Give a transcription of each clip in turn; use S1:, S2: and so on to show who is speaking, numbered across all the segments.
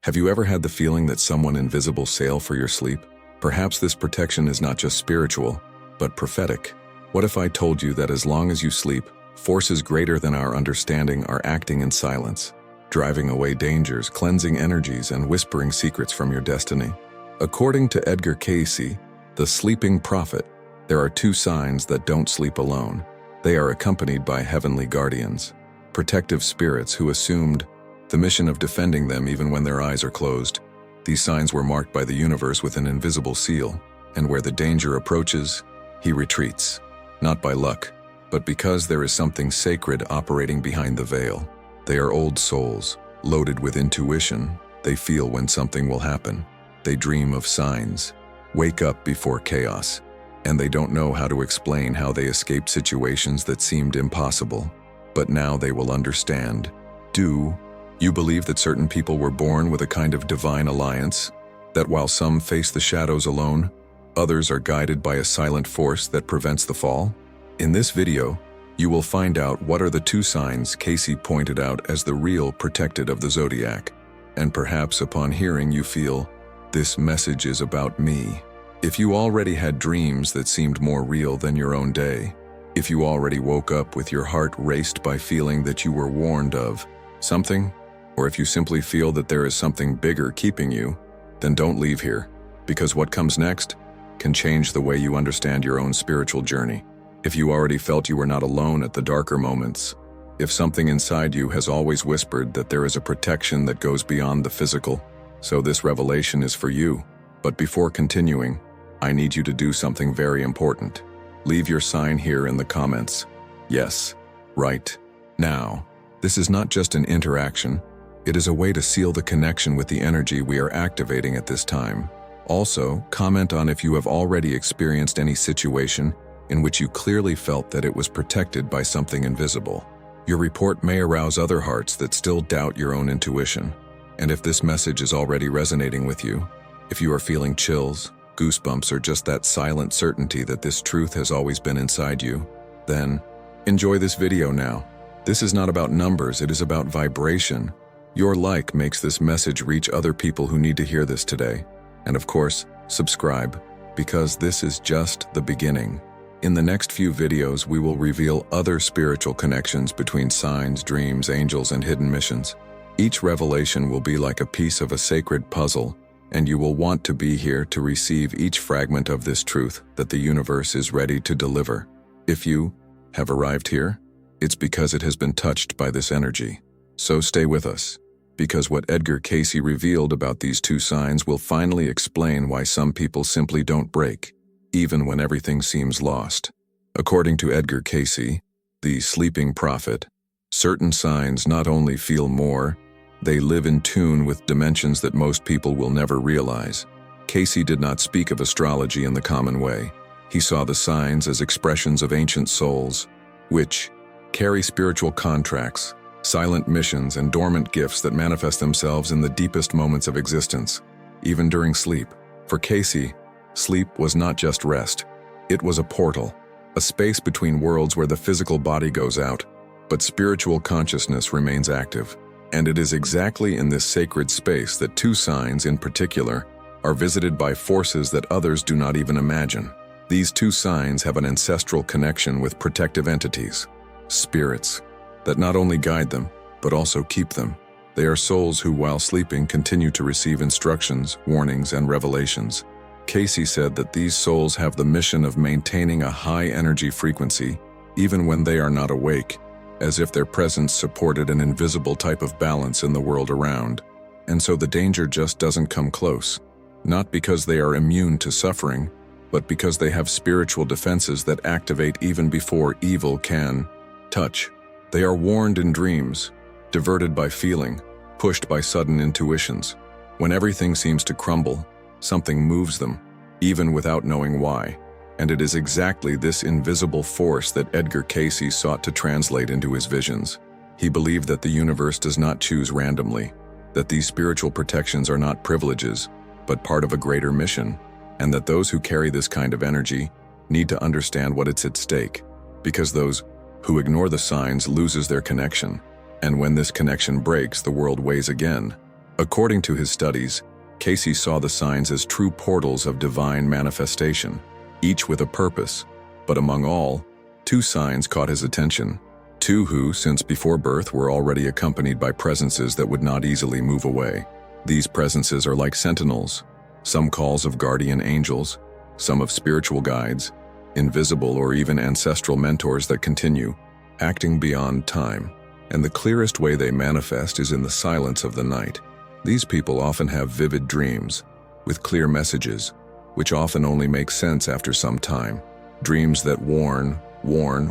S1: Have you ever had the feeling that someone invisible sail for your sleep? Perhaps this protection is not just spiritual, but prophetic. What if I told you that as long as you sleep, forces greater than our understanding are acting in silence, driving away dangers, cleansing energies, and whispering secrets from your destiny? According to Cayce, the sleeping prophet, there are two signs that don't sleep alone. They are accompanied by heavenly guardians, protective spirits who assumed the mission of defending them even when their eyes are closed. These signs were marked by the universe with an invisible seal, and where the danger approaches, he retreats, not by luck, but because there is something sacred operating behind the veil. They are old souls, loaded with intuition. They feel when something will happen. They dream of signs, wake up before chaos, and they don't know how to explain how they escaped situations that seemed impossible. But now they will understand. Do you believe that certain people were born with a kind of divine alliance? That while some face the shadows alone, others are guided by a silent force that prevents the fall? In this video, you will find out what are the two signs Cayce pointed out as the real protected of the zodiac. And perhaps upon hearing you feel, this message is about me. If you already had dreams that seemed more real than your own day, if you already woke up with your heart raced by feeling that you were warned of something, or if you simply feel that there is something bigger keeping you, then don't leave here, because what comes next can change the way you understand your own spiritual journey. If you already felt you were not alone at the darker moments, if something inside you has always whispered that there is a protection that goes beyond the physical, so this revelation is for you. But before continuing, I need you to do something very important. Leave your sign here in the comments. Yes, right now. This is not just an interaction. It is a way to seal the connection with the energy we are activating at this time. Also, comment on if you have already experienced any situation in which you clearly felt that it was protected by something invisible. Your report may arouse other hearts that still doubt your own intuition. And if this message is already resonating with you, if you are feeling chills, goosebumps, or just that silent certainty that this truth has always been inside you, then enjoy this video now. This is not about numbers, it is about vibration. Your like makes this message reach other people who need to hear this today. And of course, subscribe, because this is just the beginning. In the next few videos, we will reveal other spiritual connections between signs, dreams, angels, and hidden missions. Each revelation will be like a piece of a sacred puzzle, and you will want to be here to receive each fragment of this truth that the universe is ready to deliver. If you have arrived here, it's because it has been touched by this energy. So stay with us, because what Cayce revealed about these two signs will finally explain why some people simply don't break, even when everything seems lost. According to Cayce, the sleeping prophet, certain signs not only feel more, they live in tune with dimensions that most people will never realize. Cayce did not speak of astrology in the common way. He saw the signs as expressions of ancient souls, which carry spiritual contracts, silent missions, and dormant gifts that manifest themselves in the deepest moments of existence, even during sleep. For Cayce, sleep was not just rest. It was a portal, a space between worlds where the physical body goes out, but spiritual consciousness remains active. And it is exactly in this sacred space that two signs in particular are visited by forces that others do not even imagine. These two signs have an ancestral connection with protective entities, spirits, that not only guide them, but also keep them. They are souls who, while sleeping, continue to receive instructions, warnings, and revelations. Cayce said that these souls have the mission of maintaining a high energy frequency, even when they are not awake, as if their presence supported an invisible type of balance in the world around. And so the danger just doesn't come close, not because they are immune to suffering, but because they have spiritual defenses that activate even before evil can touch. They are warned in dreams, diverted by feeling, pushed by sudden intuitions. When everything seems to crumble, something moves them, even without knowing why. And it is exactly this invisible force that Cayce sought to translate into his visions. He believed that the universe does not choose randomly, that these spiritual protections are not privileges, but part of a greater mission, and that those who carry this kind of energy need to understand what it's at stake, because those who ignore the signs loses their connection, and when this connection breaks, the world weighs again. According to his studies, Cayce saw the signs as true portals of divine manifestation, each with a purpose. But among all, two signs caught his attention. Two who, since before birth, were already accompanied by presences that would not easily move away. These presences are like sentinels, some calls of guardian angels, some of spiritual guides, invisible or even ancestral mentors that continue, acting beyond time. And the clearest way they manifest is in the silence of the night. These people often have vivid dreams, with clear messages, which often only make sense after some time. Dreams that warn,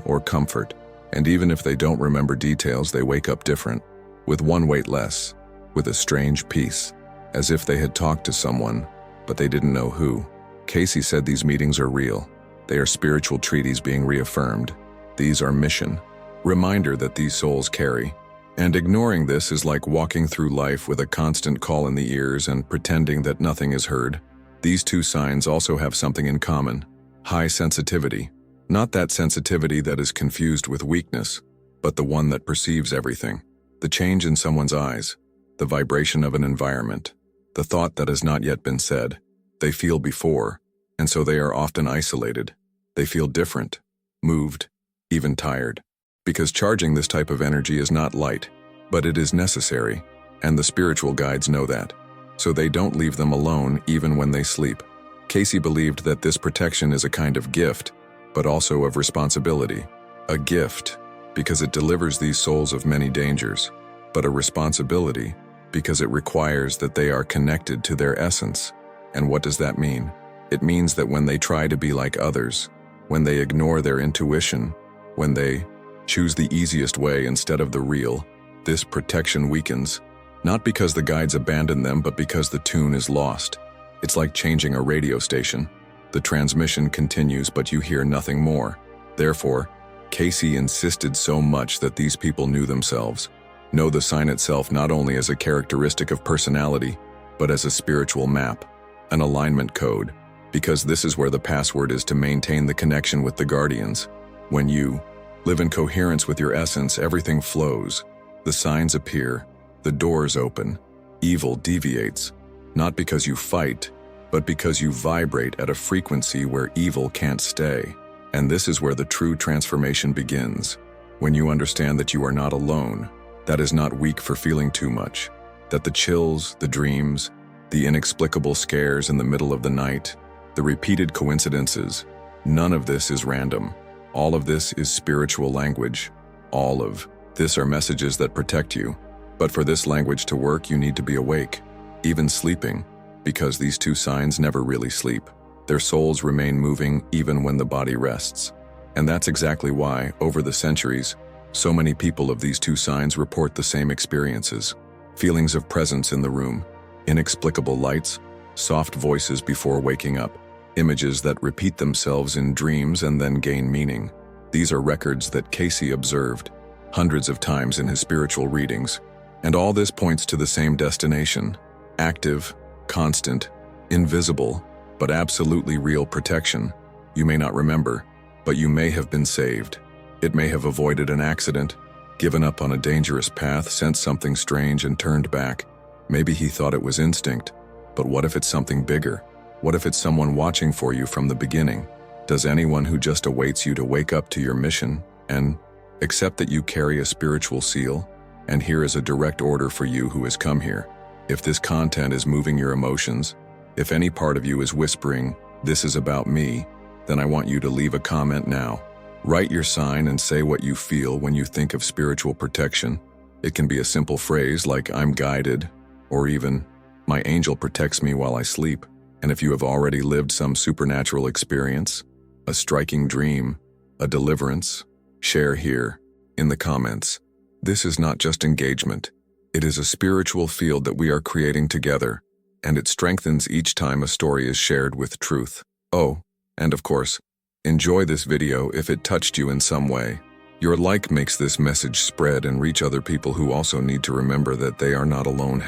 S1: or comfort. And even if they don't remember details, they wake up different, with one weight less, with a strange peace, as if they had talked to someone, but they didn't know who. Cayce said these meetings are real. They are spiritual treaties being reaffirmed. These are mission, reminder that these souls carry. And ignoring this is like walking through life with a constant call in the ears and pretending that nothing is heard. These two signs also have something in common: high sensitivity. Not that sensitivity that is confused with weakness, but the one that perceives everything. The change in someone's eyes, the vibration of an environment, the thought that has not yet been said. They feel before, and so they are often isolated. They feel different, moved, even tired. Because charging this type of energy is not light, but it is necessary, and the spiritual guides know that. So they don't leave them alone even when they sleep. Cayce believed that this protection is a kind of gift, but also of responsibility. A gift, because it delivers these souls of many dangers, but a responsibility, because it requires that they are connected to their essence. And what does that mean? It means that when they try to be like others, when they ignore their intuition, when they choose the easiest way instead of the real, this protection weakens, not because the guides abandon them, but because the tune is lost. It's like changing a radio station. The transmission continues, but you hear nothing more. Therefore, Cayce insisted so much that these people knew themselves, know the sign itself not only as a characteristic of personality, but as a spiritual map, an alignment code, because this is where the password is to maintain the connection with the guardians. When you live in coherence with your essence, everything flows. The signs appear, the doors open, evil deviates, not because you fight, but because you vibrate at a frequency where evil can't stay. And this is where the true transformation begins. When you understand that you are not alone, that is not weak for feeling too much, that the chills, the dreams, the inexplicable scares in the middle of the night, the repeated coincidences, none of this is random. All of this is spiritual language. All of this are messages that protect you. But for this language to work, you need to be awake, even sleeping. Because these two signs never really sleep. Their souls remain moving even when the body rests. And that's exactly why, over the centuries, so many people of these two signs report the same experiences. Feelings of presence in the room, inexplicable lights, soft voices before waking up, images that repeat themselves in dreams and then gain meaning. These are records that Cayce observed hundreds of times in his spiritual readings. And all this points to the same destination: active, constant, invisible, but absolutely real protection. You may not remember, but you may have been saved. It may have avoided an accident, given up on a dangerous path, sensed something strange and turned back. Maybe he thought it was instinct, but what if it's something bigger? What if it's someone watching for you from the beginning? Does anyone who just awaits you to wake up to your mission and accept that you carry a spiritual seal? And here is a direct order for you who has come here. If this content is moving your emotions, if any part of you is whispering, "This is about me," then I want you to leave a comment now. Write your sign and say what you feel when you think of spiritual protection. It can be a simple phrase like "I'm guided," or even "My angel protects me while I sleep." And if you have already lived some supernatural experience, a striking dream, a deliverance, share here in the comments. This is not just engagement. It is a spiritual field that we are creating together, and it strengthens each time a story is shared with truth. Oh, and of course, enjoy this video if it touched you in some way. Your like makes this message spread and reach other people who also need to remember that they are not alone.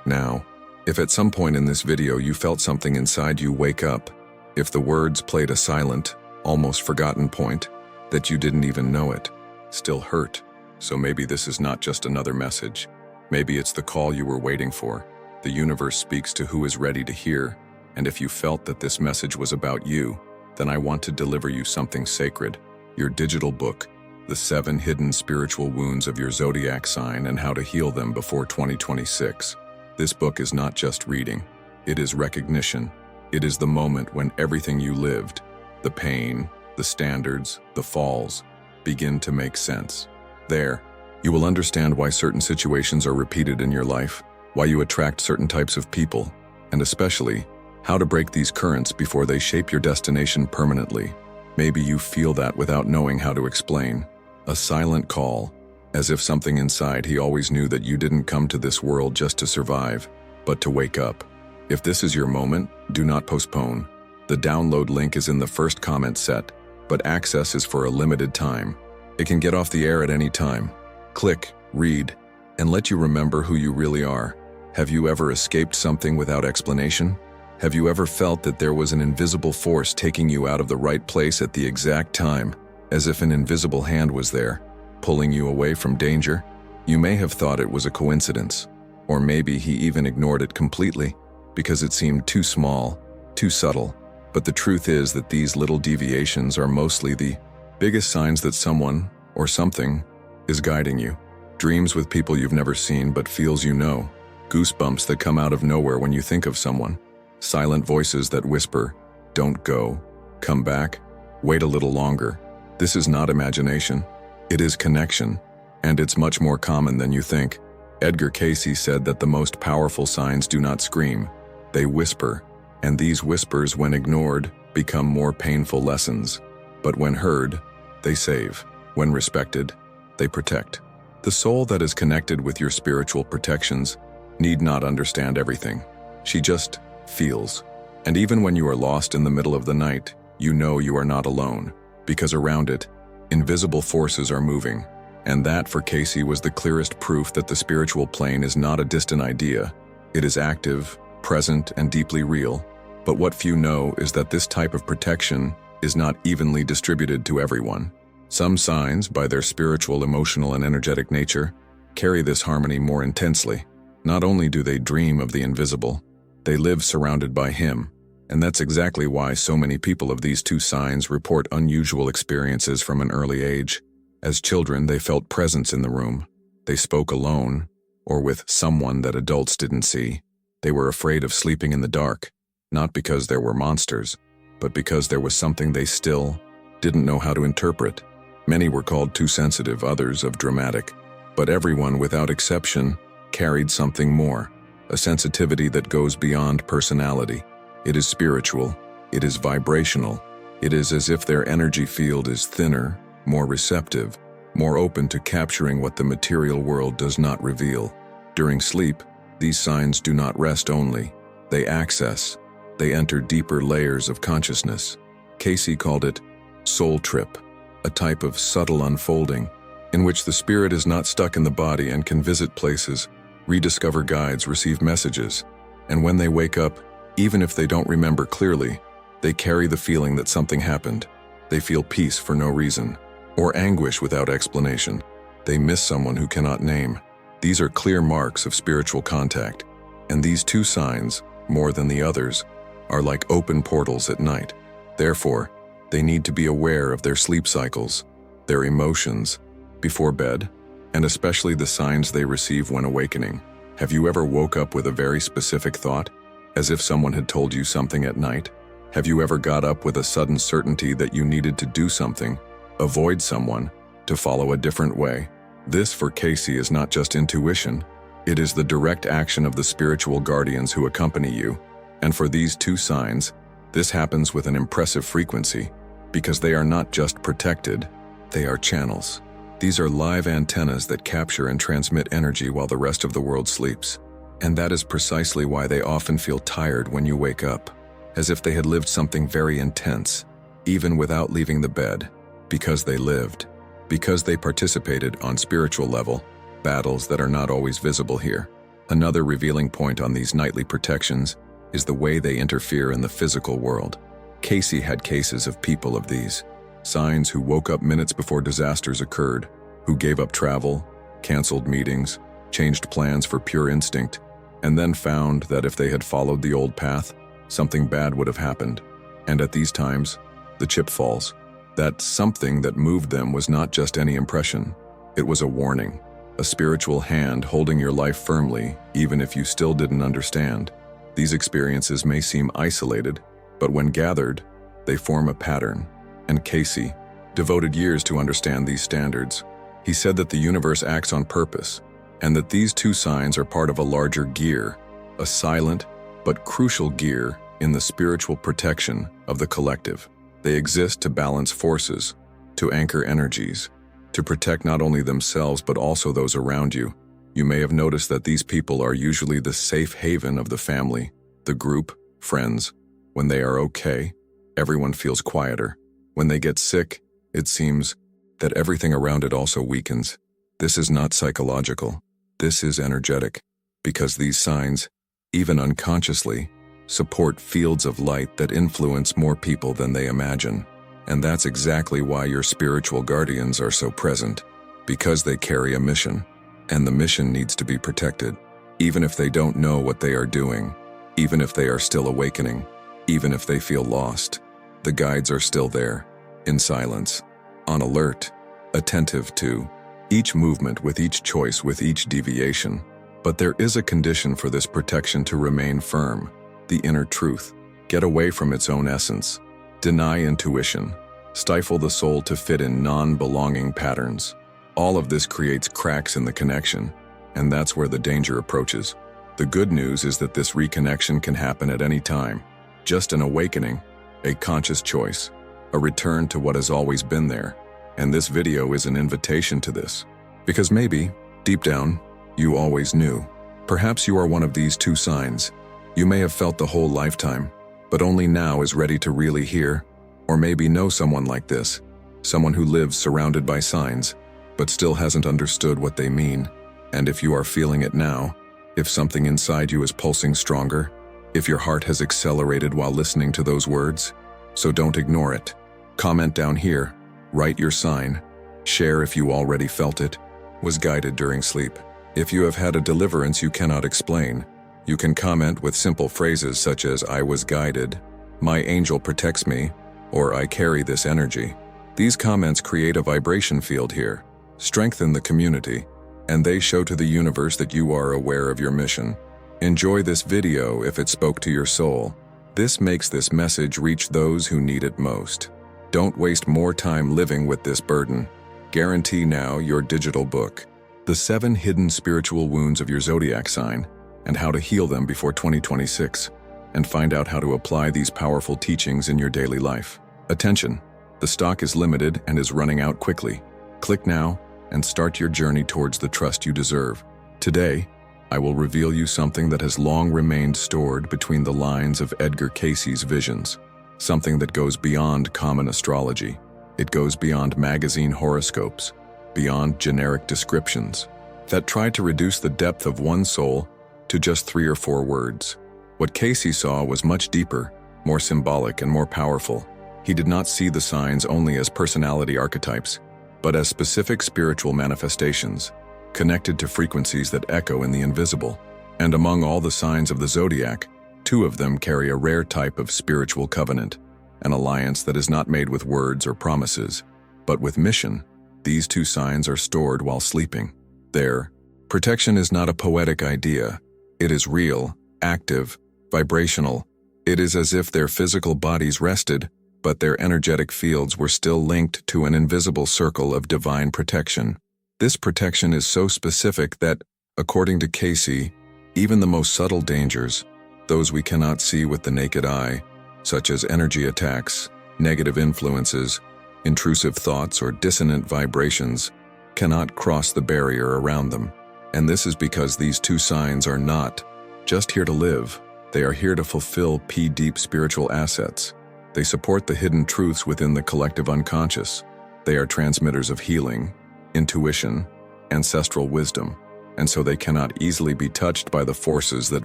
S1: Now, if at some point in this video you felt something inside you wake up, if the words played a silent, almost forgotten point, that you didn't even know it, still hurt, so maybe this is not just another message. Maybe it's the call you were waiting for. The universe speaks to who is ready to hear, and if you felt that this message was about you, then I want to deliver you something sacred, your digital book, The 7 Hidden Spiritual Wounds of Your Zodiac Sign and How to Heal Them Before 2026. This book is not just reading. It is recognition. It is the moment when everything you lived, the pain, the standards, the falls, begin to make sense. There, you will understand why certain situations are repeated in your life, why you attract certain types of people, and especially, how to break these currents before they shape your destination permanently. Maybe you feel that without knowing how to explain. A silent call, as if something inside he always knew that you didn't come to this world just to survive, but to wake up. If this is your moment, do not postpone. The download link is in the first comment set, but access is for a limited time. It can get off the air at any time. Click, read, and let you remember who you really are. Have you ever escaped something without explanation? Have you ever felt that there was an invisible force taking you out of the right place at the exact time, as if an invisible hand was there, pulling you away from danger? You may have thought it was a coincidence, or maybe he even ignored it completely, because it seemed too small, too subtle. But the truth is that these little deviations are mostly the biggest signs that someone, or something, is guiding you. Dreams with people you've never seen but feels you know. Goosebumps that come out of nowhere when you think of someone. Silent voices that whisper, "Don't go, come back, wait a little longer." This is not imagination. It is connection, and it's much more common than you think. Edgar Cayce said that the most powerful signs do not scream, they whisper, and these whispers, when ignored, become more painful lessons. But when heard, they save. When respected, they protect. The soul that is connected with your spiritual protections need not understand everything. She just feels. And even when you are lost in the middle of the night, you know you are not alone, because around it, invisible forces are moving. And that, for Cayce, was the clearest proof that the spiritual plane is not a distant idea. It is active, present, and deeply real. But what few know is that this type of protection is not evenly distributed to everyone. Some signs, by their spiritual, emotional, and energetic nature, carry this harmony more intensely. Not only do they dream of the invisible, they live surrounded by him, and that's exactly why so many people of these two signs report unusual experiences from an early age. As children, they felt presence in the room. They spoke alone, or with someone that adults didn't see. They were afraid of sleeping in the dark, not because there were monsters, but because there was something they still didn't know how to interpret. Many were called too sensitive, others of dramatic, but everyone, without exception, carried something more. A sensitivity that goes beyond personality. It is spiritual. It is vibrational. It is as if their energy field is thinner, more receptive, more open to capturing what the material world does not reveal. During sleep, these signs do not rest only. They access. They enter deeper layers of consciousness. Cayce called it soul trip, a type of subtle unfolding in which the spirit is not stuck in the body and can visit places, rediscover guides, receive messages, and when they wake up, even if they don't remember clearly, they carry the feeling that something happened. They feel peace for no reason, or anguish without explanation. They miss someone who cannot name. These are clear marks of spiritual contact, and these two signs, more than the others, are like open portals at night. Therefore, they need to be aware of their sleep cycles, their emotions, before bed, and especially the signs they receive when awakening. Have you ever woke up with a very specific thought, as if someone had told you something at night? Have you ever got up with a sudden certainty that you needed to do something, avoid someone, to follow a different way? This, for Cayce, is not just intuition. It is the direct action of the spiritual guardians who accompany you. And for these two signs, this happens with an impressive frequency, because they are not just protected, they are channels. These are live antennas that capture and transmit energy while the rest of the world sleeps. And that is precisely why they often feel tired when you wake up, as if they had lived something very intense, even without leaving the bed, because they lived, because they participated on spiritual level, battles that are not always visible here. Another revealing point on these nightly protections is the way they interfere in the physical world. Cayce had cases of people of these signs who woke up minutes before disasters occurred, who gave up travel, canceled meetings, changed plans for pure instinct, and then found that if they had followed the old path, something bad would have happened. And at these times, the chip falls. That something that moved them was not just any impression. It was a warning, a spiritual hand holding your life firmly, even if you still didn't understand. These experiences may seem isolated, but when gathered, they form a pattern. And Cayce devoted years to understand these standards. He said that the universe acts on purpose, and that these two signs are part of a larger gear, a silent but crucial gear in the spiritual protection of the collective. They exist to balance forces, to anchor energies, to protect not only themselves but also those around you. You may have noticed that these people are usually the safe haven of the family, the group, friends. When they are okay, everyone feels quieter. When they get sick, it seems that everything around it also weakens. This is not psychological. This is energetic, because these signs, even unconsciously, support fields of light that influence more people than they imagine. And that's exactly why your spiritual guardians are so present, because they carry a mission, and the mission needs to be protected, even if they don't know what they are doing, even if they are still awakening, even if they feel lost. The guides are still there, in silence, on alert, attentive to each movement, with each choice, with each deviation. But there is a condition for this protection to remain firm: the inner truth. Get away from its own essence. Deny intuition. Stifle the soul to fit in non-belonging patterns. All of this creates cracks in the connection, and that's where the danger approaches. The good news is that this reconnection can happen at any time. Just an awakening, a conscious choice, a return to what has always been there. And this video is an invitation to this. Because maybe, deep down, you always knew. Perhaps you are one of these two signs. You may have felt the whole lifetime, but only now is ready to really hear, or maybe know someone like this, someone who lives surrounded by signs, but still hasn't understood what they mean. And if you are feeling it now, if something inside you is pulsing stronger, if your heart has accelerated while listening to those words, so don't ignore it. Comment down here, write your sign, share if you already felt it, was guided during sleep. If you have had a deliverance you cannot explain, you can comment with simple phrases such as "I was guided," "My angel protects me," or "I carry this energy." These comments create a vibration field here, strengthen the community, and they show to the universe that you are aware of your mission. Enjoy this video if it spoke to your soul. This makes this message reach those who need it most. Don't waste more time living with this burden. Guarantee now your digital book, The 7 Hidden Spiritual Wounds of Your Zodiac Sign, and how to heal them before 2026, and find out how to apply these powerful teachings in your daily life. Attention, the stock is limited and is running out quickly. Click now and start your journey towards the trust you deserve. Today, I will reveal you something that has long remained stored between the lines of Edgar Cayce's visions, something that goes beyond common astrology. It goes beyond magazine horoscopes, beyond generic descriptions that try to reduce the depth of one soul to just 3 or 4 words. What Cayce saw was much deeper, more symbolic, and more powerful. He did not see the signs only as personality archetypes, but as specific spiritual manifestations, connected to frequencies that echo in the invisible. And among all the signs of the zodiac, 2 of them carry a rare type of spiritual covenant, an alliance that is not made with words or promises, but with mission. These 2 signs are stored while sleeping. Their protection is not a poetic idea. It is real, active, vibrational. It is as if their physical bodies rested, but their energetic fields were still linked to an invisible circle of divine protection. This protection is so specific that, according to Cayce, even the most subtle dangers, those we cannot see with the naked eye, such as energy attacks, negative influences, intrusive thoughts, or dissonant vibrations, cannot cross the barrier around them. And this is because these 2 signs are not just here to live. They are here to fulfill deep spiritual assets. They support the hidden truths within the collective unconscious. They are transmitters of healing, intuition, ancestral wisdom, and so they cannot easily be touched by the forces that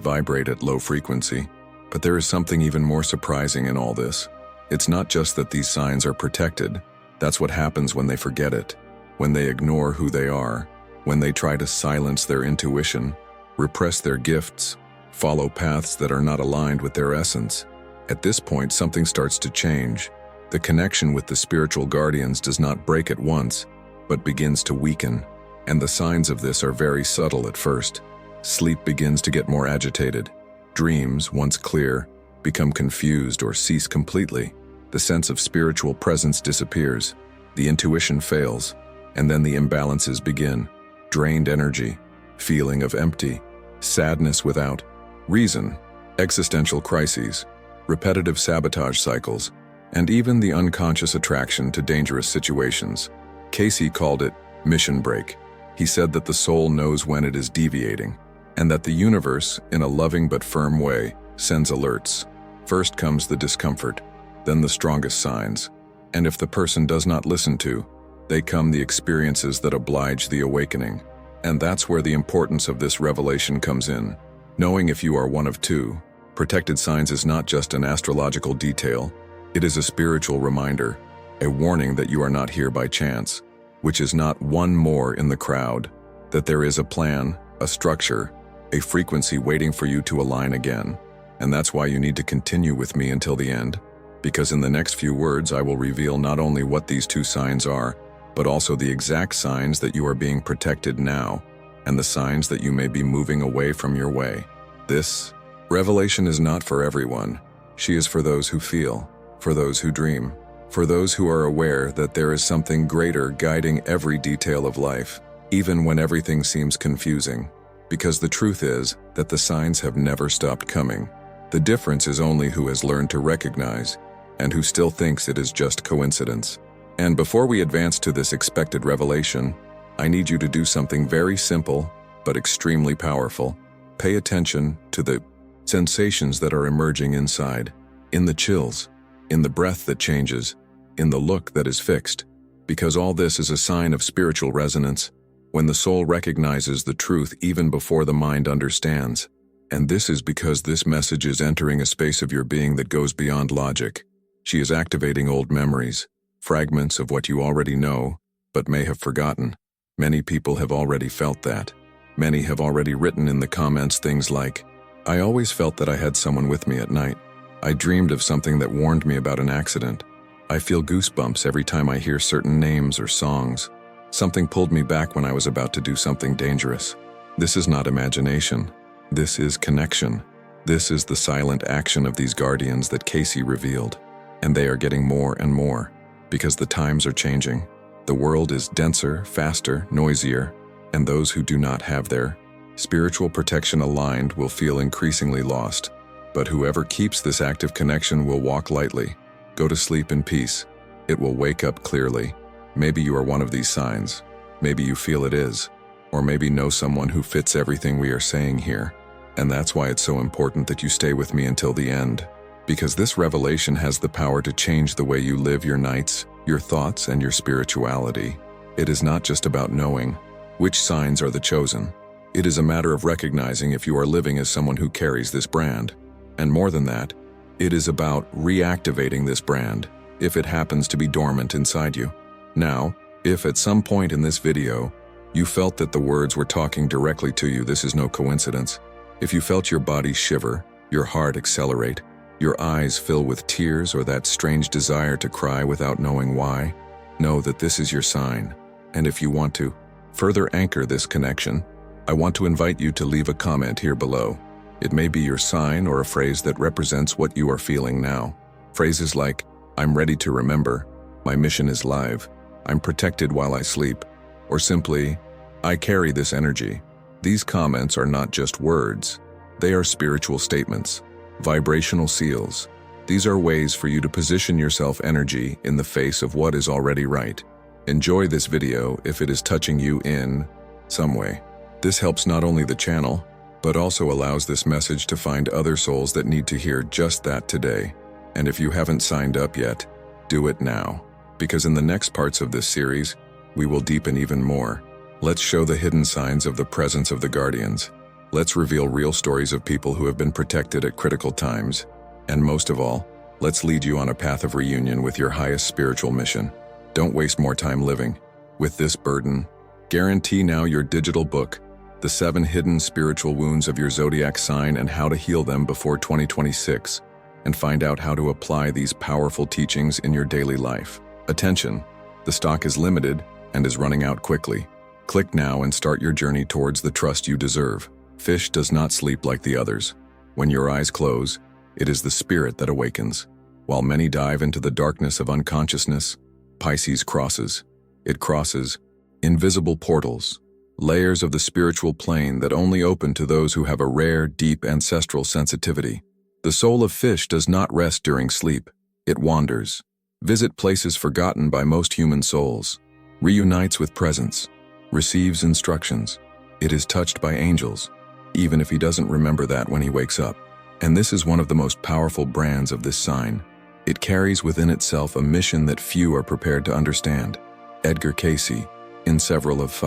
S1: vibrate at low frequency. But there is something even more surprising in all this. It's not just that these signs are protected. That's what happens when they forget it, when they ignore who they are, when they try to silence their intuition, repress their gifts, follow paths that are not aligned with their essence. At this point, something starts to change. The connection with the spiritual guardians does not break at once, but begins to weaken, and the signs of this are very subtle at first. Sleep begins to get more agitated. Dreams, once clear, become confused or cease completely. The sense of spiritual presence disappears. The intuition fails, and then the imbalances begin. Drained energy, feeling of empty, sadness without reason, existential crises, repetitive sabotage cycles, and even the unconscious attraction to dangerous situations. Cayce called it mission break. He said that the soul knows when it is deviating, and that the universe, in a loving but firm way, sends alerts. First comes the discomfort, then the strongest signs, and if the person does not listen to, they come the experiences that oblige the awakening. And that's where the importance of this revelation comes in. Knowing if you are one of two, protected signs is not just an astrological detail, it is a spiritual reminder, a warning that you are not here by chance, which is not one more in the crowd, that there is a plan, a structure, a frequency waiting for you to align again. And that's why you need to continue with me until the end, because in the next few words I will reveal not only what these two signs are, but also the exact signs that you are being protected now, and the signs that you may be moving away from your way. This revelation is not for everyone. She is for those who feel, for those who dream, for those who are aware that there is something greater guiding every detail of life, even when everything seems confusing. Because the truth is that the signs have never stopped coming. The difference is only who has learned to recognize, and who still thinks it is just coincidence. And before we advance to this expected revelation, I need you to do something very simple, but extremely powerful. Pay attention to the sensations that are emerging inside, in the chills, in the breath that changes, in the look that is fixed, because all this is a sign of spiritual resonance, when the soul recognizes the truth even before the mind understands. And this is because this message is entering a space of your being that goes beyond logic. She is activating old memories, fragments of what you already know, but may have forgotten. Many people have already felt that. Many have already written in the comments things like, "I always felt that I had someone with me at night. I dreamed of something that warned me about an accident. I feel goosebumps every time I hear certain names or songs. Something pulled me back when I was about to do something dangerous." This is not imagination. This is connection. This is the silent action of these guardians that Cayce revealed. And they are getting more and more, because the times are changing. The world is denser, faster, noisier, and those who do not have their spiritual protection aligned will feel increasingly lost. But whoever keeps this active connection will walk lightly, go to sleep in peace. It will wake up clearly. Maybe you are one of these signs. Maybe you feel it is. Or maybe know someone who fits everything we are saying here. And that's why it's so important that you stay with me until the end. Because this revelation has the power to change the way you live your nights, your thoughts, and your spirituality. It is not just about knowing which signs are the chosen. It is a matter of recognizing if you are living as someone who carries this brand. And more than that, it is about reactivating this brand, if it happens to be dormant inside you. Now, if at some point in this video, you felt that the words were talking directly to you, this is no coincidence. If you felt your body shiver, your heart accelerate, your eyes fill with tears, or that strange desire to cry without knowing why, know that this is your sign. And if you want to further anchor this connection, I want to invite you to leave a comment here below. It may be your sign or a phrase that represents what you are feeling now. Phrases like, "I'm ready to remember," "My mission is live," "I'm protected while I sleep," or simply, "I carry this energy." These comments are not just words. They are spiritual statements, vibrational seals. These are ways for you to position yourself energy in the face of what is already right. Enjoy this video if it is touching you in some way. This helps not only the channel, but also allows this message to find other souls that need to hear just that today. And if you haven't signed up yet, do it now. Because in the next parts of this series, we will deepen even more. Let's show the hidden signs of the presence of the guardians. Let's reveal real stories of people who have been protected at critical times. And most of all, let's lead you on a path of reunion with your highest spiritual mission. Don't waste more time living with this burden Guarantee now your digital book, The 7 Hidden Spiritual Wounds of Your Zodiac Sign and How to Heal Them Before 2026, and find out how to apply these powerful teachings in your daily life. Attention, the stock is limited and is running out quickly. Click now and start your journey towards the trust you deserve. Fish does not sleep like the others. When your eyes close, it is the spirit that awakens. While many dive into the darkness of unconsciousness, Pisces crosses. It crosses invisible portals, layers of the spiritual plane that only open to those who have a rare, deep ancestral sensitivity. The soul of fish does not rest during sleep. It wanders, visits places forgotten by most human souls, reunites with presence, receives instructions. It is touched by angels, even if he doesn't remember that when he wakes up. And this is one of the most powerful brands of this sign. It carries within itself a mission that few are prepared to understand. Edgar Cayce, in several of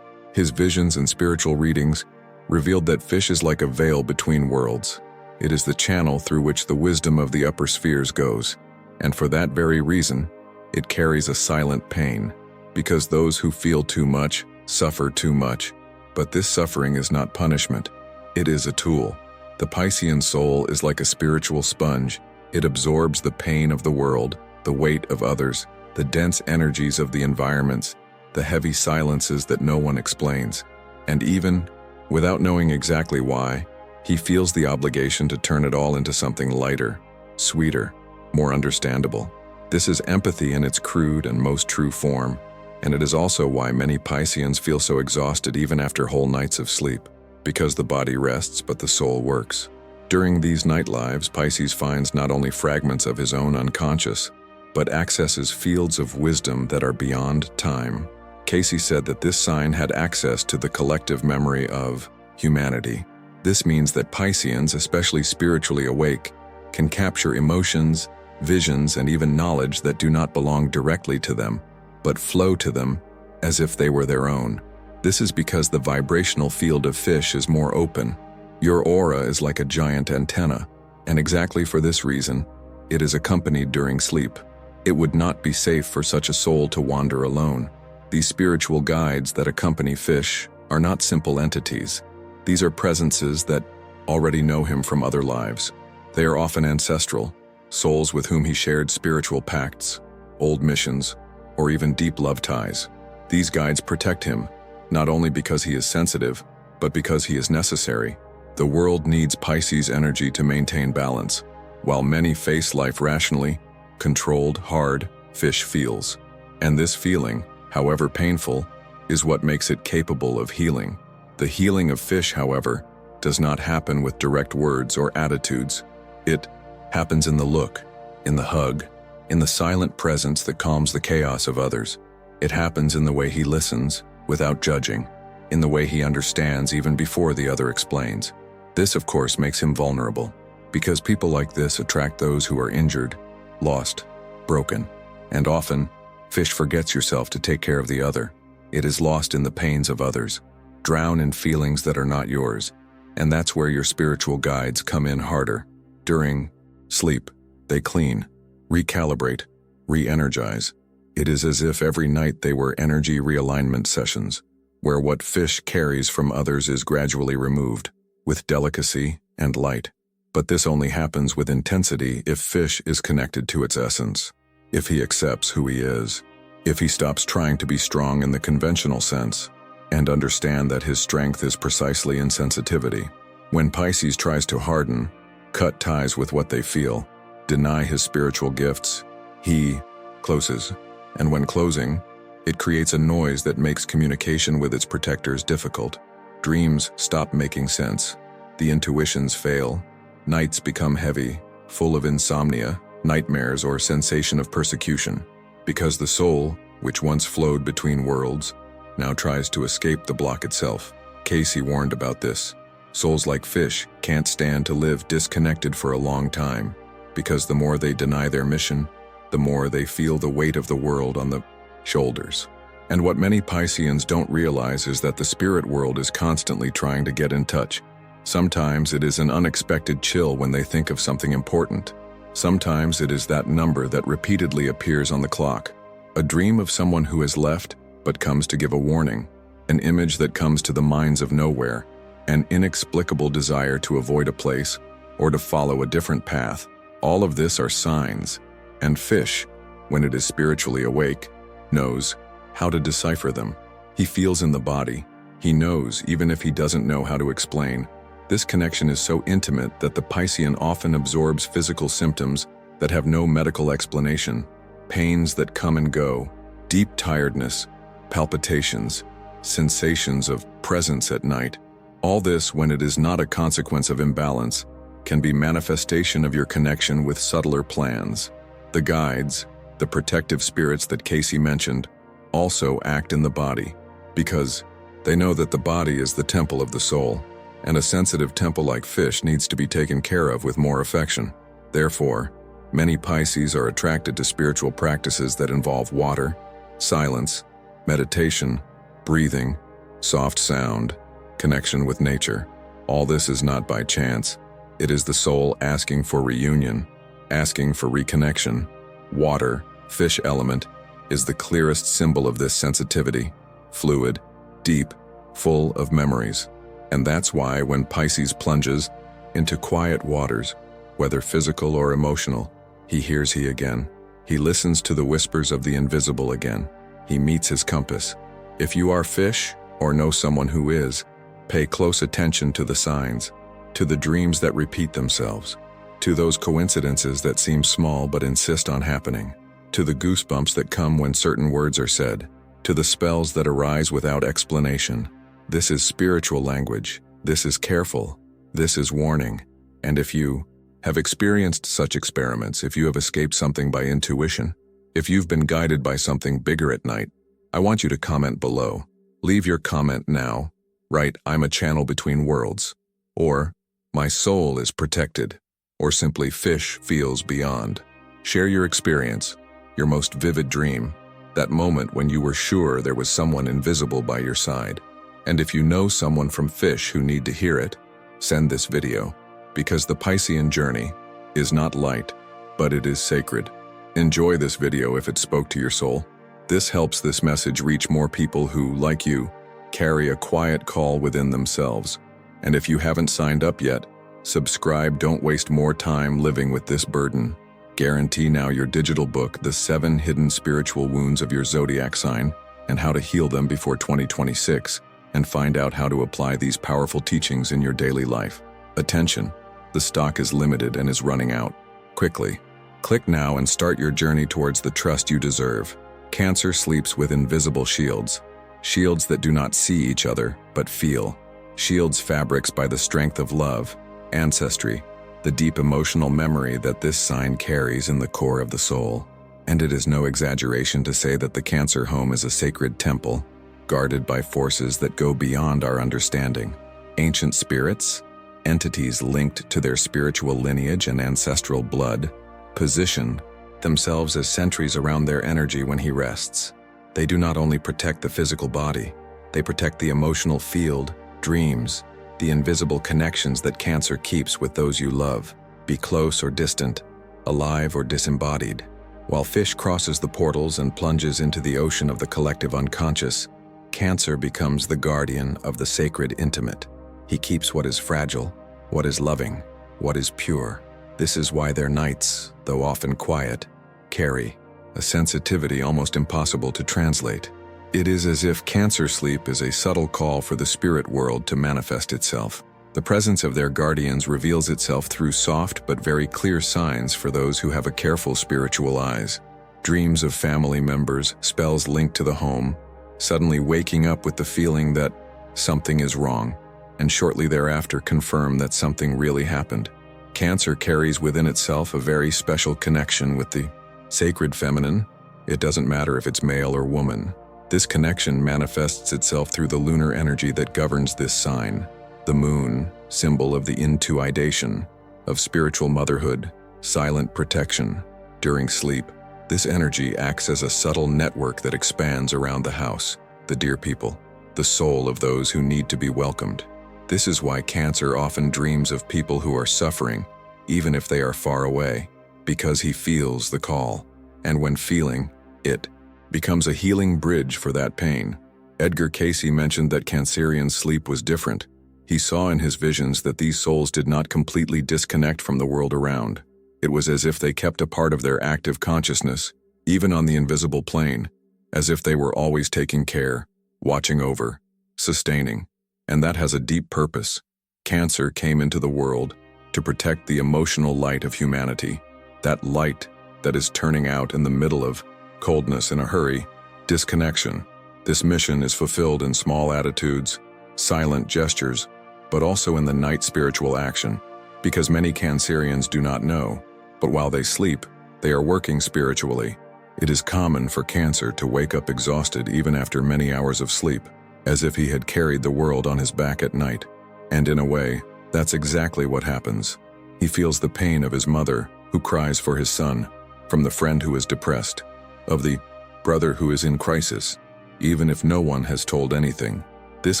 S1: his visions and spiritual readings, revealed that fish is like a veil between worlds. It is the channel through which the wisdom of the upper spheres goes, and for that very reason, it carries a silent pain, because those who feel too much suffer too much. But this suffering is not punishment. It is a tool. The Piscean soul is like a spiritual sponge. It absorbs the pain of the world, the weight of others, the dense energies of the environments, the heavy silences that no one explains. And even, without knowing exactly why, he feels the obligation to turn it all into something lighter, sweeter, more understandable. This is empathy in its crude and most true form, and it is also why many Pisceans feel so exhausted even after whole nights of sleep, because the body rests but the soul works. During these night lives, Pisces finds not only fragments of his own unconscious, but accesses fields of wisdom that are beyond time. Cayce said that this sign had access to the collective memory of humanity. This means that Pisceans, especially spiritually awake, can capture emotions, visions, and even knowledge that do not belong directly to them, but flow to them as if they were their own. This is because the vibrational field of fish is more open. Your aura is like a giant antenna, and exactly for this reason, it is accompanied during sleep. It would not be safe for such a soul to wander alone. These spiritual guides that accompany fish are not simple entities. These are presences that already know him from other lives. They are often ancestral, souls with whom he shared spiritual pacts, old missions, or even deep love ties. These guides protect him, not only because he is sensitive, but because he is necessary. The world needs Pisces energy to maintain balance. While many face life rationally, controlled, hard, fish feels. And this feeling, however painful, is what makes it capable of healing. The healing of fish, however, does not happen with direct words or attitudes. It happens in the look, in the hug, in the silent presence that calms the chaos of others. It happens in the way he listens, without judging, in the way he understands even before the other explains. This, of course, makes him vulnerable, because people like this attract those who are injured, lost, broken, and often, fish forgets yourself to take care of the other. It is lost in the pains of others, drown in feelings that are not yours, and that's where your spiritual guides come in harder. During sleep, they clean, recalibrate, re-energize. It is as if every night they were energy realignment sessions, where what fish carries from others is gradually removed, with delicacy and light. But this only happens with intensity if fish is connected to its essence, if he accepts who he is, if he stops trying to be strong in the conventional sense, and understand that his strength is precisely in sensitivity. When Pisces tries to harden, cut ties with what they feel, deny his spiritual gifts, he closes. And when closing, it creates a noise that makes communication with its protectors difficult. Dreams stop making sense. The intuitions fail. Nights become heavy, full of insomnia, nightmares, or sensation of persecution. Because the soul, which once flowed between worlds, now tries to escape the block itself. Cayce warned about this. Souls like fish can't stand to live disconnected for a long time, because the more they deny their mission, the more they feel the weight of the world on the shoulders. And what many Pisceans don't realize is that the spirit world is constantly trying to get in touch. Sometimes it is an unexpected chill when they think of something important. Sometimes it is that number that repeatedly appears on the clock. A dream of someone who has left, but comes to give a warning. an image that comes to the minds of nowhere, an inexplicable desire to avoid a place or to follow a different path. All of this are signs, and fish, when it is spiritually awake, knows how to decipher them. He feels in the body. He knows even if he doesn't know how to explain. This connection is so intimate that the Piscean often absorbs physical symptoms that have no medical explanation, pains that come and go, deep tiredness, palpitations, sensations of presence at night. All this, when it is not a consequence of imbalance, can be manifestation of your connection with subtler plans. The guides, the protective spirits that Cayce mentioned, also act in the body, because they know that the body is the temple of the soul, and a sensitive temple like fish needs to be taken care of with more affection. Therefore, many Pisces are attracted to spiritual practices that involve water, silence, meditation, breathing, soft sound, connection with nature. All this is not by chance. It is the soul asking for reunion, asking for reconnection. Water, fish element, is the clearest symbol of this sensitivity, fluid, deep, full of memories. And that's why when Pisces plunges into quiet waters, whether physical or emotional, he hears he again. He listens to the whispers of the invisible again. He meets his compass. If you are fish or know someone who is, pay close attention to the signs, to the dreams that repeat themselves, to those coincidences that seem small but insist on happening, to the goosebumps that come when certain words are said, to the spells that arise without explanation. This is spiritual language. This is careful. This is warning. And if you have experienced such experiments, if you have escaped something by intuition, if you've been guided by something bigger at night, I want you to comment below. Leave your comment now. Write, "I'm a channel between worlds," or "My soul is protected," or simply "Fish feels beyond." Share your experience, your most vivid dream, that moment when you were sure there was someone invisible by your side. And if you know someone from Fish who need to hear it, send this video, because the Piscean journey is not light, but it is sacred. Enjoy this video if it spoke to your soul. This helps this message reach more people who, like you, carry a quiet call within themselves. And if you haven't signed up yet, subscribe. Don't waste more time living with this burden. Guarantee now your digital book, The 7 Hidden Spiritual Wounds of Your Zodiac Sign, and how to heal them before 2026, and find out how to apply these powerful teachings in your daily life. Attention, the stock is limited and is running out. Quickly, click now and start your journey towards the trust you deserve. Cancer sleeps with invisible shields. Shields that do not see each other, but feel. Shields fabrics by the strength of love, ancestry, the deep emotional memory that this sign carries in the core of the soul. And it is no exaggeration to say that the Cancer home is a sacred temple, guarded by forces that go beyond our understanding. Ancient spirits, entities linked to their spiritual lineage and ancestral blood, position themselves as sentries around their energy when he rests. They do not only protect the physical body, they protect the emotional field, dreams, the invisible connections that Cancer keeps with those you love, be close or distant, alive or disembodied. While Fish crosses the portals and plunges into the ocean of the collective unconscious, Cancer becomes the guardian of the sacred intimate. He keeps what is fragile, what is loving, what is pure. This is why their nights, though often quiet, carry a sensitivity almost impossible to translate. It is as if Cancer sleep is a subtle call for the spirit world to manifest itself. The presence of their guardians reveals itself through soft but very clear signs for those who have a careful spiritual eyes. Dreams of family members, spells linked to the home, suddenly waking up with the feeling that something is wrong, and shortly thereafter confirm that something really happened. Cancer carries within itself a very special connection with the sacred feminine. It doesn't matter if it's male or woman. This connection manifests itself through the lunar energy that governs this sign. The moon, symbol of the intuition, of spiritual motherhood, silent protection. During sleep, this energy acts as a subtle network that expands around the house, the dear people, the soul of those who need to be welcomed. This is why Cancer often dreams of people who are suffering, even if they are far away, because he feels the call, and when feeling, it becomes a healing bridge for that pain. Edgar Cayce mentioned that Cancerians' sleep was different. He saw in his visions that these souls did not completely disconnect from the world around. It was as if they kept a part of their active consciousness, even on the invisible plane, as if they were always taking care, watching over, sustaining. And that has a deep purpose. Cancer came into the world to protect the emotional light of humanity, that light that is turning out in the middle of coldness in a hurry, disconnection. This mission is fulfilled in small attitudes, silent gestures, but also in the night spiritual action, because many Cancerians do not know, but while they sleep, they are working spiritually. It is common for Cancer to wake up exhausted even after many hours of sleep, as if he had carried the world on his back at night. And in a way, that's exactly what happens. He feels the pain of his mother, who cries for his son, from the friend who is depressed, of the brother who is in crisis, even if no one has told anything. This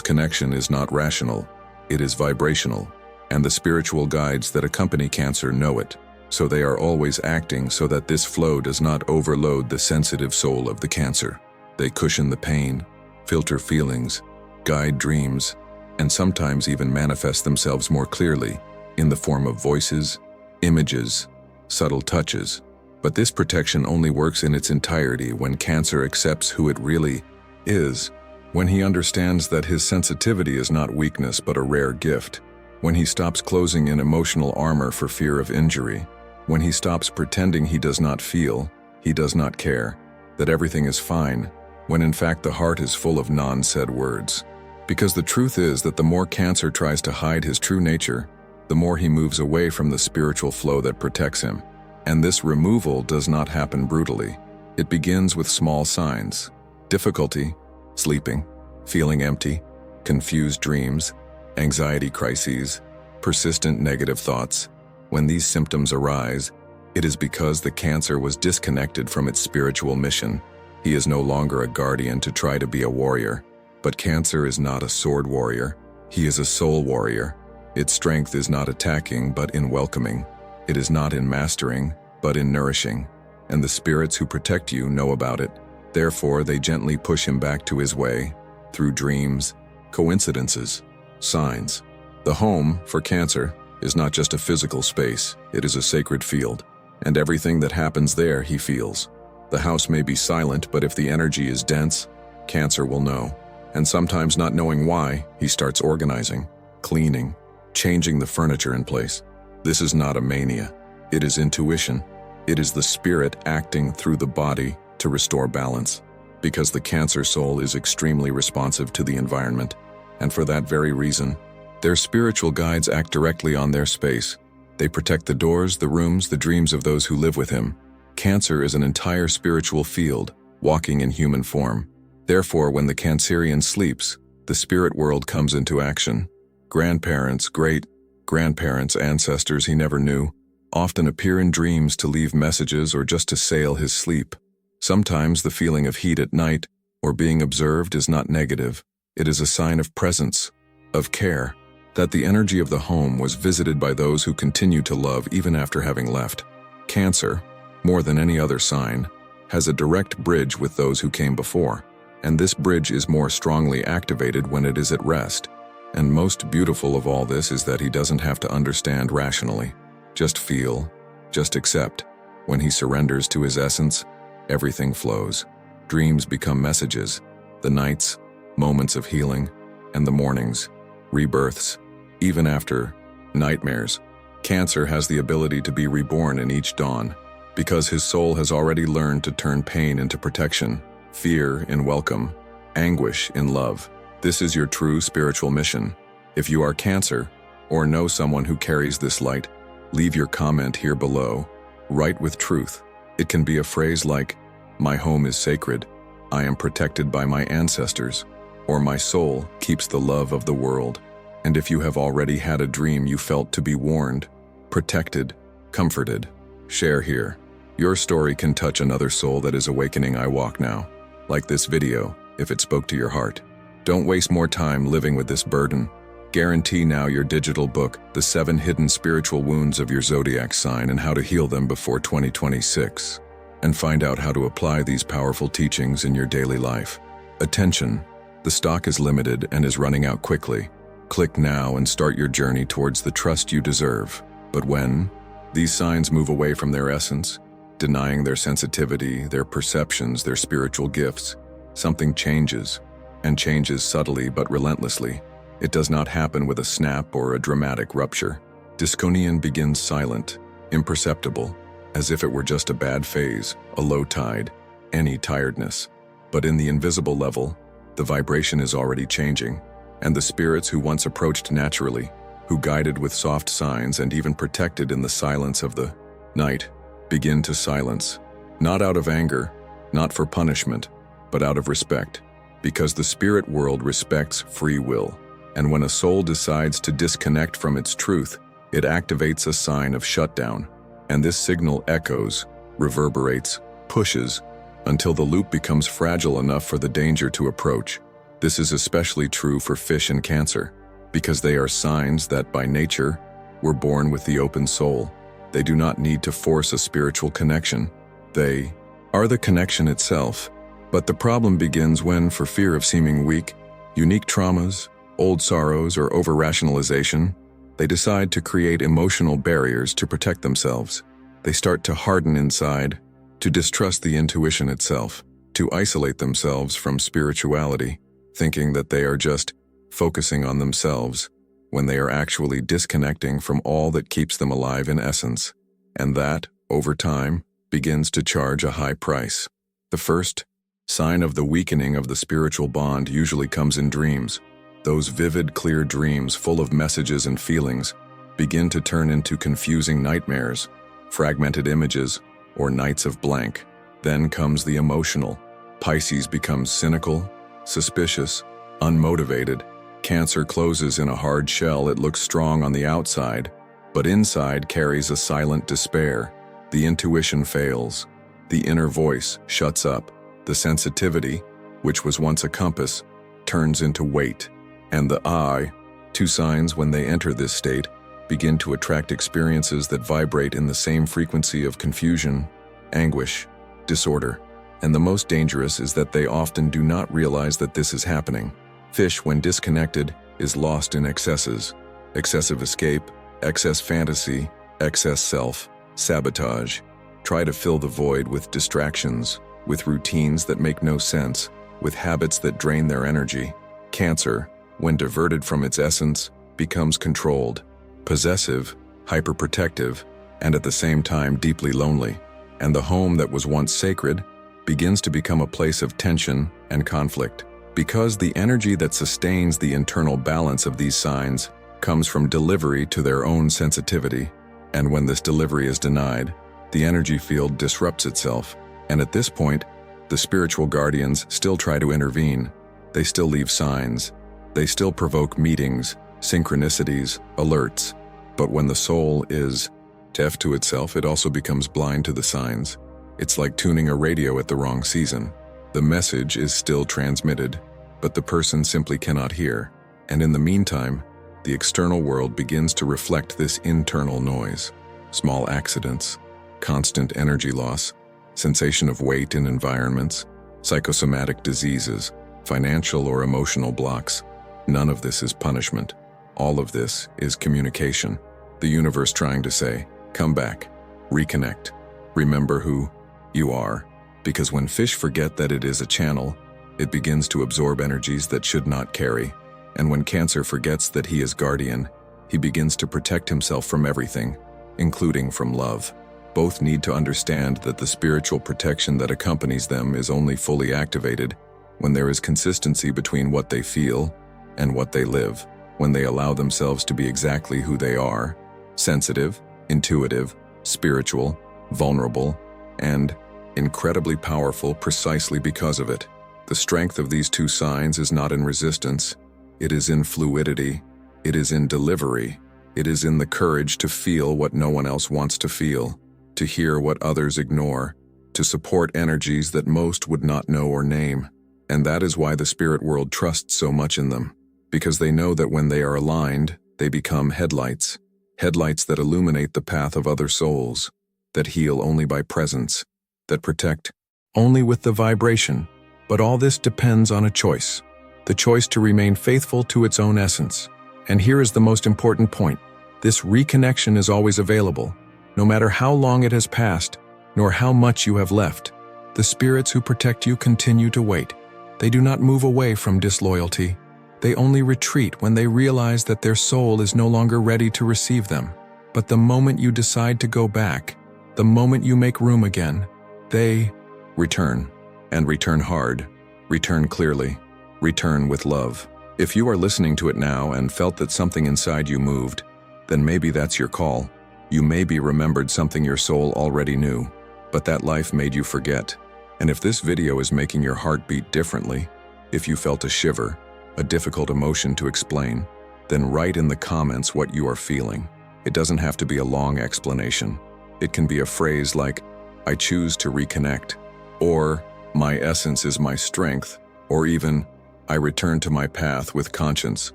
S1: connection is not rational, it is vibrational, and the spiritual guides that accompany Cancer know it, so they are always acting so that this flow does not overload the sensitive soul of the Cancer. They cushion the pain, filter feelings, guide dreams, and sometimes even manifest themselves more clearly in the form of voices, images, subtle touches. But this protection only works in its entirety when Cancer accepts who it really is, when he understands that his sensitivity is not weakness but a rare gift, when he stops closing in emotional armor for fear of injury, when he stops pretending he does not feel, he does not care, that everything is fine, when in fact the heart is full of non-said words. Because the truth is that the more Cancer tries to hide his true nature, the more he moves away from the spiritual flow that protects him. And this removal does not happen brutally. It begins with small signs: difficulty, sleeping, feeling empty, confused dreams, anxiety crises, persistent negative thoughts. When these symptoms arise, it is because the Cancer was disconnected from its spiritual mission. He is no longer a guardian to try to be a warrior. But Cancer is not a sword warrior. He is a soul warrior. Its strength is not attacking, but in welcoming. It is not in mastering, but in nourishing. And the spirits who protect you know about it. Therefore, they gently push him back to his way, through dreams, coincidences, signs. The home, for Cancer, is not just a physical space, it is a sacred field. And everything that happens there, he feels. The house may be silent, but if the energy is dense, Cancer will know. And sometimes, not knowing why, he starts organizing, cleaning, changing the furniture in place. This is not a mania. It is intuition. It is the spirit acting through the body to restore balance. Because the Cancer soul is extremely responsive to the environment, and for that very reason, their spiritual guides act directly on their space. They protect the doors, the rooms, the dreams of those who live with him. Cancer is an entire spiritual field, walking in human form. Therefore, when the Cancerian sleeps, the spirit world comes into action. Grandparents, great-grandparents, ancestors he never knew, often appear in dreams to leave messages or just to sail his sleep. Sometimes the feeling of heat at night or being observed is not negative. It is a sign of presence, of care, that the energy of the home was visited by those who continue to love even after having left. Cancer, more than any other sign, has a direct bridge with those who came before. And this bridge is more strongly activated when it is at rest. And most beautiful of all this is that he doesn't have to understand rationally. Just feel, just accept. When he surrenders to his essence, everything flows. Dreams become messages. The nights, moments of healing, and the mornings, rebirths. Even after nightmares, Cancer has the ability to be reborn in each dawn, because his soul has already learned to turn pain into protection, fear in welcome, anguish in love. This is your true spiritual mission. If you are Cancer, or know someone who carries this light, leave your comment here below. Write with truth. It can be a phrase like, "My home is sacred," "I am protected by my ancestors," or "My soul keeps the love of the world." And if you have already had a dream you felt to be warned, protected, comforted, share here. Your story can touch another soul that is awakening. I walk now. Like this video, if it spoke to your heart. Don't waste more time living with this burden. Guarantee now your digital book, The 7 Hidden Spiritual Wounds of Your Zodiac Sign and How to Heal Them Before 2026. And find out how to apply these powerful teachings in your daily life. Attention! The stock is limited and is running out quickly. Click now and start your journey towards the trust you deserve. But when these signs move away from their essence, denying their sensitivity, their perceptions, their spiritual gifts, something changes, and changes subtly but relentlessly. It does not happen with a snap or a dramatic rupture. Disconian begins silent, imperceptible, as if it were just a bad phase, a low tide, any tiredness. But in the invisible level, the vibration is already changing, and the spirits who once approached naturally, who guided with soft signs and even protected in the silence of the night, begin to silence, not out of anger, not for punishment, but out of respect, because the spirit world respects free will, and when a soul decides to disconnect from its truth, it activates a sign of shutdown, and this signal echoes, reverberates, pushes, until the loop becomes fragile enough for the danger to approach. This is especially true for fish and Cancer, because they are signs that by nature were born with the open soul. They do not need to force a spiritual connection. They are the connection itself. But the problem begins when, for fear of seeming weak, unique traumas, old sorrows, or over-rationalization, they decide to create emotional barriers to protect themselves. They start to harden inside, to distrust the intuition itself, to isolate themselves from spirituality, thinking that they are just focusing on themselves, when they are actually disconnecting from all that keeps them alive in essence. And that, over time, begins to charge a high price. The first sign of the weakening of the spiritual bond usually comes in dreams. Those vivid, clear dreams full of messages and feelings begin to turn into confusing nightmares, fragmented images, or nights of blank. Then comes the emotional. Pisces becomes cynical, suspicious, unmotivated. Cancer closes in a hard shell. It looks strong on the outside, but inside carries a silent despair. The intuition fails. The inner voice shuts up. The sensitivity, which was once a compass, turns into weight. And the I, two signs when they enter this state, begin to attract experiences that vibrate in the same frequency of confusion, anguish, disorder. And the most dangerous is that they often do not realize that this is happening. Fish, when disconnected, is lost in excesses. Excessive escape, excess fantasy, excess self, sabotage. Try to fill the void with distractions, with routines that make no sense, with habits that drain their energy. Cancer, when diverted from its essence, becomes controlled, possessive, hyperprotective, and at the same time deeply lonely. And the home that was once sacred begins to become a place of tension and conflict, because the energy that sustains the internal balance of these signs comes from delivery to their own sensitivity. And when this delivery is denied, the energy field disrupts itself. And at this point, the spiritual guardians still try to intervene. They still leave signs. They still provoke meetings, synchronicities, alerts. But when the soul is deaf to itself, it also becomes blind to the signs. It's like tuning a radio at the wrong season. The message is still transmitted, but the person simply cannot hear. And in the meantime, the external world begins to reflect this internal noise. Small accidents, constant energy loss, sensation of weight in environments, psychosomatic diseases, financial or emotional blocks. None of this is punishment. All of this is communication. The universe trying to say, come back, reconnect, remember who you are. Because when fish forget that it is a channel, it begins to absorb energies that should not carry. And when Cancer forgets that he is guardian, he begins to protect himself from everything, including from love. Both need to understand that the spiritual protection that accompanies them is only fully activated when there is consistency between what they feel and what they live, when they allow themselves to be exactly who they are, sensitive, intuitive, spiritual, vulnerable, and incredibly powerful precisely because of it. The strength of these two signs is not in resistance. It is in fluidity. It is in delivery. It is in the courage to feel what no one else wants to feel, to hear what others ignore, to support energies that most would not know or name. And that is why the spirit world trusts so much in them, because they know that when they are aligned, they become headlights. Headlights that illuminate the path of other souls, that heal only by presence, that protect only with the vibration. But all this depends on a choice. the choice to remain faithful to its own essence. And here is the most important point. This reconnection is always available, no matter how long it has passed, nor how much you have left. The spirits who protect you continue to wait. They do not move away from disloyalty. They only retreat when they realize that their soul is no longer ready to receive them. But the moment you decide to go back, the moment you make room again, they return, and return hard, return clearly, return with love. If you are listening to it now and felt that something inside you moved, then maybe that's your call. You maybe remembered something your soul already knew, but that life made you forget. And if this video is making your heart beat differently, if you felt a shiver, a difficult emotion to explain, then write in the comments what you are feeling. It doesn't have to be a long explanation. It can be a phrase like, "I choose to reconnect," or "My essence is my strength," or even, "I return to my path with conscience."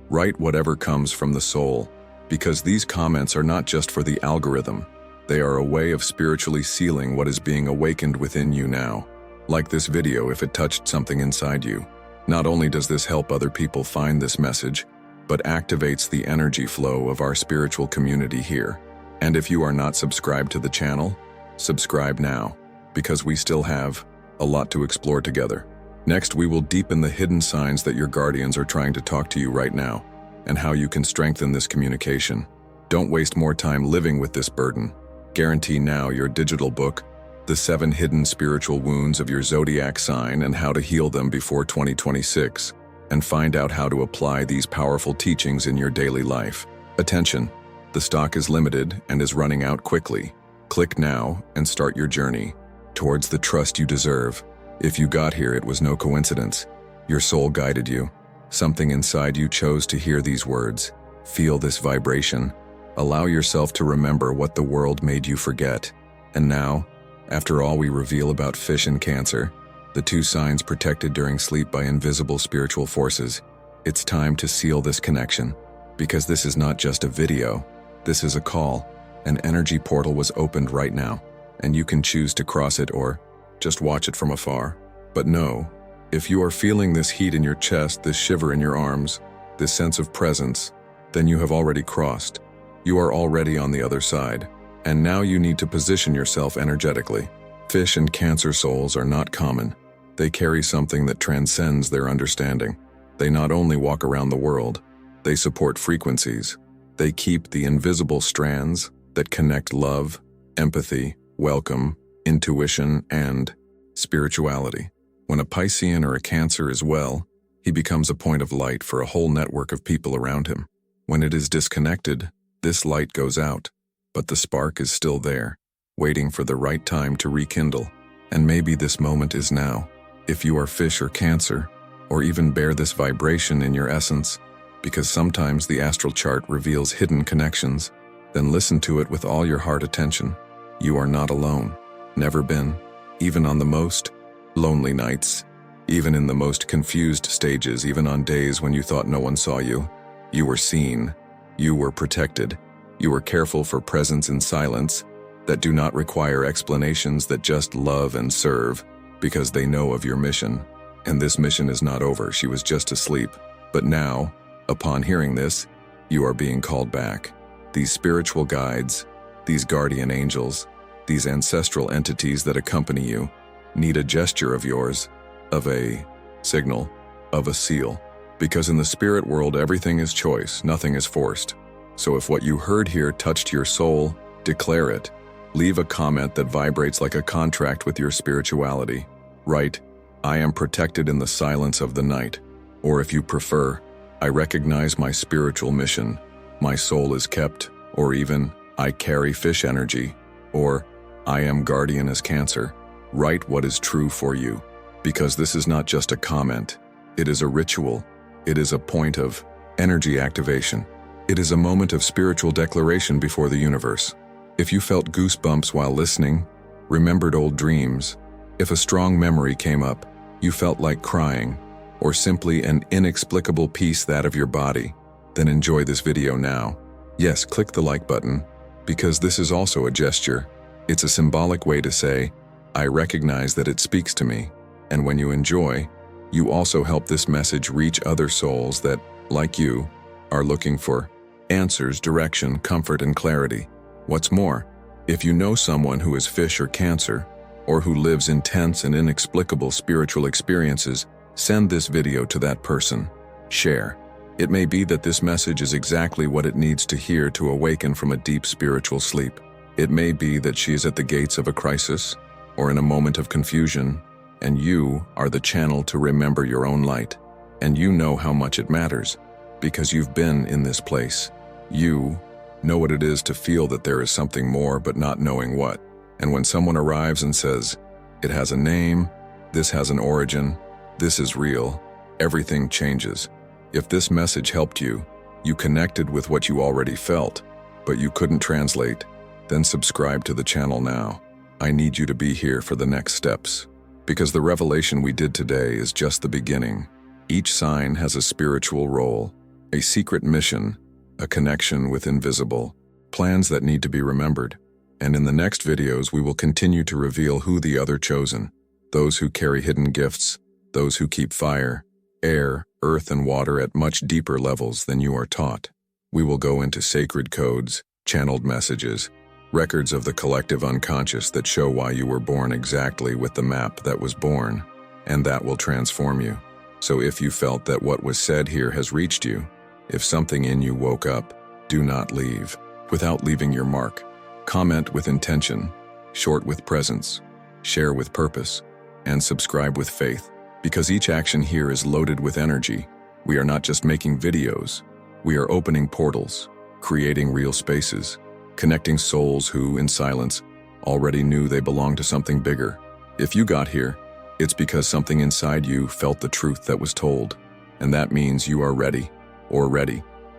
S1: Write whatever comes from the soul, because these comments are not just for the algorithm. They are a way of spiritually sealing what is being awakened within you now. Like this video if it touched something inside you. Not only does this help other people find this message, but activates the energy flow of our spiritual community here. And if you are not subscribed to the channel, subscribe now, because we still have a lot to explore together. Next, we will deepen the hidden signs that your guardians are trying to talk to you right now, and how you can strengthen this communication. Don't waste more time living with this burden. Guarantee now your digital book, The 7 Hidden Spiritual Wounds of Your Zodiac Sign and How to Heal Them Before 2026, and find out how to apply these powerful teachings in your daily life. Attention, the stock is limited and is running out quickly. Click now and start your journey towards the trust you deserve. If you got here, it was no coincidence. Your soul guided you. Something inside you chose to hear these words. Feel this vibration. Allow yourself to remember what the world made you forget. And now, after all we reveal about fish and Cancer, the 2 signs protected during sleep by invisible spiritual forces, it's time to seal this connection. Because this is not just a video, this is a call. An energy portal was opened right now, and you can choose to cross it or just watch it from afar. But know, if you are feeling this heat in your chest, this shiver in your arms, this sense of presence, then you have already crossed. You are already on the other side, and now you need to position yourself energetically. Fish and Cancer souls are not common. They carry something that transcends their understanding. They not only walk around the world, they support frequencies. They keep the invisible strands that connect love, empathy, welcome, intuition, and spirituality. When a Piscean or a Cancer is well, he becomes a point of light for a whole network of people around him. When it is disconnected, this light goes out, but the spark is still there, waiting for the right time to rekindle. And maybe this moment is now. If you are Fish or Cancer, or even bear this vibration in your essence, because sometimes the astral chart reveals hidden connections, then listen to it with all your heart attention. You are not alone. Never been. Even on the most lonely nights, even in the most confused stages, even on days when you thought no one saw you, you were seen. You were protected. You were careful for presence in silence that do not require explanations, that just love and serve because they know of your mission. And this mission is not over. She was just asleep. But now, upon hearing this, you are being called back. These spiritual guides, these guardian angels, these ancestral entities that accompany you need a gesture of yours, of a signal, of a seal. Because in the spirit world, everything is choice, nothing is forced. So if what you heard here touched your soul, declare it. Leave a comment that vibrates like a contract with your spirituality. Write, "I am protected in the silence of the night." Or if you prefer, "I recognize my spiritual mission. My soul is kept." Or even, "I carry fish energy." Or, "I am guardian as Cancer." Write what is true for you. Because this is not just a comment. It is a ritual. It is a point of energy activation. It is a moment of spiritual declaration before the universe. If you felt goosebumps while listening, remembered old dreams, if a strong memory came up, you felt like crying, or simply an inexplicable peace that of your body, then enjoy this video now. Yes, click the like button, because this is also a gesture. It's a symbolic way to say, "I recognize that it speaks to me." And when you enjoy, You also help this message reach other souls that, like you, are looking for answers, direction, comfort, and clarity. What's more, if you know someone who is fish or Cancer, or who lives intense and inexplicable spiritual experiences, send this video to that person. Share. It may be that this message is exactly what it needs to hear to awaken from a deep spiritual sleep. It may be that she is at the gates of a crisis, or in a moment of confusion, and you are the channel to remember your own light. And you know how much it matters, because you've been in this place. You know what it is to feel that there is something more but not knowing what. And when someone arrives and says, "It has a name, this has an origin, this is real," everything changes. If this message helped you, you connected with what you already felt, but you couldn't translate, then subscribe to the channel now. I need you to be here for the next steps, because the revelation we did today is just the beginning. Each sign has a spiritual role, a secret mission, a connection with invisible, plans that need to be remembered. And in the next videos, we will continue to reveal who the other chosen, those who carry hidden gifts, those who keep fire, air, earth, and water at much deeper levels than you are taught. We will go into sacred codes, channeled messages, records of the collective unconscious that show why you were born exactly with the map that was born, and that will transform you. So if you felt that what was said here has reached you, if something in you woke up, do not leave without leaving your mark. Comment with intention, short with presence, share with purpose, and subscribe with faith. Because each action here is loaded with energy. We are not just making videos. We are opening portals, creating real spaces, connecting souls who, in silence, already knew they belonged to something bigger. If you got here, it's because something inside you felt the truth that was told. And that means you are ready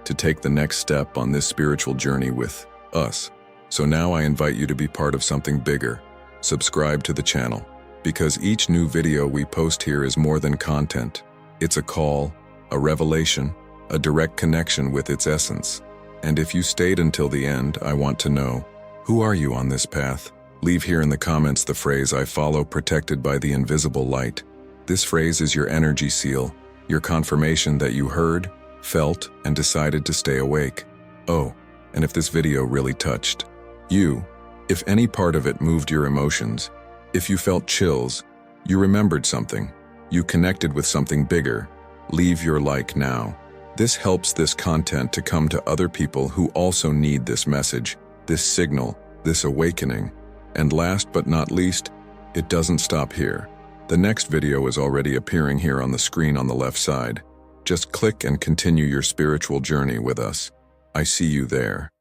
S1: to take the next step on this spiritual journey with us. So now I invite you to be part of something bigger. Subscribe to the channel, because each new video we post here is more than content. It's a call, a revelation, a direct connection with its essence. And if you stayed until the end, I want to know, who are you on this path? Leave here in the comments the phrase, "I follow, protected by the invisible light." This phrase is your energy seal, your confirmation that you heard, felt, and decided to stay awake. Oh, and if this video really touched you, if any part of it moved your emotions, if you felt chills, you remembered something, you connected with something bigger, leave your like now. This helps this content to come to other people who also need this message, this signal, this awakening. And last but not least, it doesn't stop here. The next video is already appearing here on the screen on the left side. Just click and continue your spiritual journey with us. I see you there.